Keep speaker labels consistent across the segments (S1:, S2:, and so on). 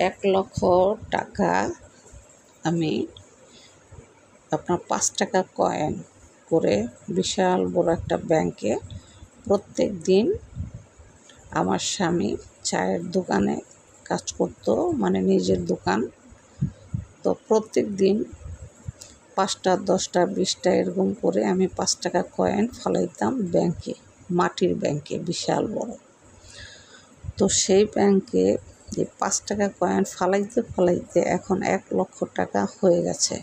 S1: 1,00,000 টাকা আমি আপনার 5 টাকা কয়েন করে বিশাল বড় একটা ব্যাংকে প্রত্যেক দিন আমার স্বামী চায়ের দোকানে কাজ করতো, মানে নিজের দোকান। তো প্রত্যেক দিন 5টা 10টা 20টা এরকম করে আমি 5 টাকা কয়েন ফালাইতাম ব্যাংকে, মাটির ব্যাংকে বিশাল বড়। তো সেই ব্যাংকে এই 5 টাকা কয়েন ফালাইতে ফালাইতে এখন 1,00,000 টাকা হয়ে গেছে।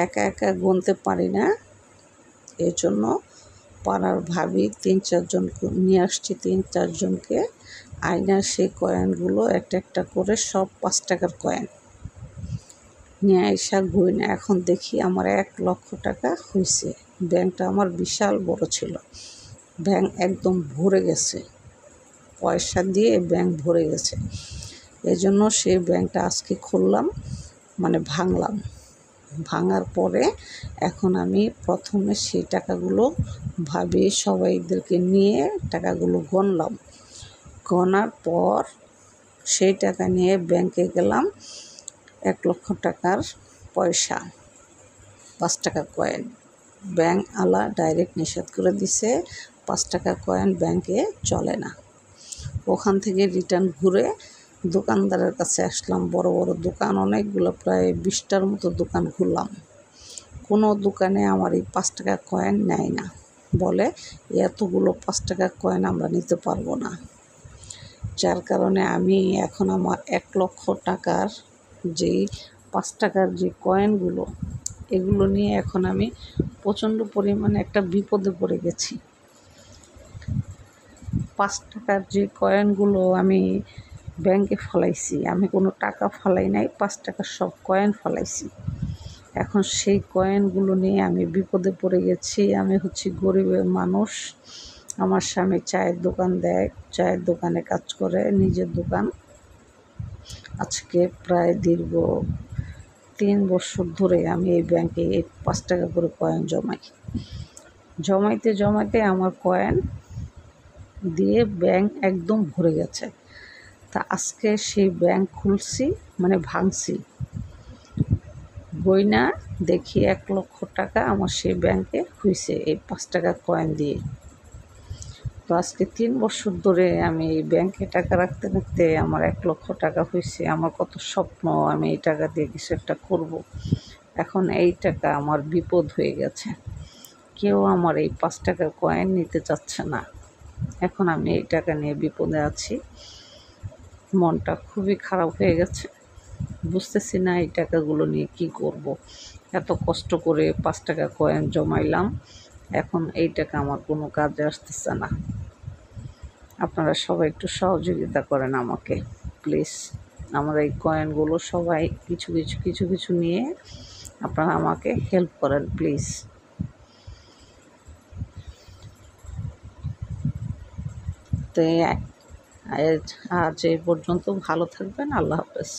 S1: একা একা গুনতে পারি না, এই জন্য পাড়ার ভাবি 3-4 জন নিয়ে আসছি, 3-4 জনকে আয়না সেই কয়েনগুলো একটা একটা করে সব 5 টাকার কয়েন নিয়ে আইসা গুইনা এখন দেখি আমার 1,00,000 টাকা হয়েছে। ব্যাংকটা আমার বিশাল বড় ছিল, ব্যাংক একদম ভরে গেছে, পয়সা দিয়ে ব্যাংক ভরে গেছে। এই জন্য সেই ব্যাংকটা আজকে খুললাম, মানে ভাঙলাম। ভাঙার পরে এখন আমি প্রথমে সেই টাকাগুলো ভাবি সবাইদেরকে নিয়ে টাকাগুলো গণলাম। গণার পর সেই টাকা নিয়ে ব্যাংকে গেলাম, 1,00,000 টাকার পয়সা 5 টাকা কয়েন। ব্যাংক আলা ডাইরেক্ট নিষেধ করে দিছে, 5 টাকা কয়েন ব্যাংকে চলে না। ওখান থেকে রিটার্ন ঘুরে দোকানদারের কাছে আসলাম। বড় বড় দোকান অনেকগুলো, প্রায় 20টার মতো দোকান ঘুরলাম। কোনো দোকানে আমার এই 5 টাকা কয়েন নেয় না, বলে এতগুলো 5 টাকা কয়েন আমরা নিতে পারবো না। যার কারণে আমি এখন আমার 1,00,000 টাকার যেই 5 টাকার যে কয়েনগুলো, এগুলো নিয়ে এখন আমি প্রচণ্ড পরিমাণে একটা বিপদে পড়ে গেছি। 5 টাকার যে কয়েনগুলো আমি ব্যাংকে ফলাইছি, আমি কোনো টাকা ফলাই নাই, 5 টাকার সব কয়েন ফলাইছি। এখন সেই কয়েনগুলো নিয়ে আমি বিপদে পড়ে গেছি। আমি হচ্ছি গরিবের মানুষ, আমার স্বামী চায়ের দোকান দেয়, চায়ের দোকানে কাজ করে, নিজের দোকান। আজকে প্রায় দীর্ঘ 3 বছর ধরে আমি এই ব্যাংকে এই 5 টাকা করে কয়েন জমাইতে জমাইতে আমার কয়েন দিয়ে ব্যাংক একদম ভরে গেছে। তা আজকে সেই ব্যাংক খুলছি, মানে ভাঙছি, গয়না দেখি 1,00,000 টাকা আমার সেই ব্যাংকে হয়েছে এই 5 টাকা কয়েন দিয়ে। তো আজকে 3 বছর ধরে আমি এই ব্যাংকে টাকা রাখতে রাখতে আমার 1,00,000 টাকা হয়েছে। আমার কত স্বপ্ন, আমি এই টাকা দিয়ে কিছু একটা করব। এখন এই টাকা আমার বিপদ হয়ে গেছে, কেউ আমার এই 5 টাকার কয়েন নিতে চাচ্ছে না। এখন আমি এই টাকা নিয়ে বিপদে আছি, মনটা খুবই খারাপ হয়ে গেছে। বুঝতেছি না এই টাকাগুলো নিয়ে কি করব। এত কষ্ট করে 5 টাকা কয়েন জমাইলাম, এখন এই টাকা আমার কোনো কাজে আসতেছে না। আপনারা সবাই একটু সহযোগিতা করেন আমাকে প্লিজ। আমার এই কয়েনগুলো সবাই কিছু কিছু কিছু কিছু নিয়ে আপনারা আমাকে হেল্প করেন প্লিজ। তো আজ এই পর্যন্ত, ভালো থাকবেন, আল্লাহ হাফেজ।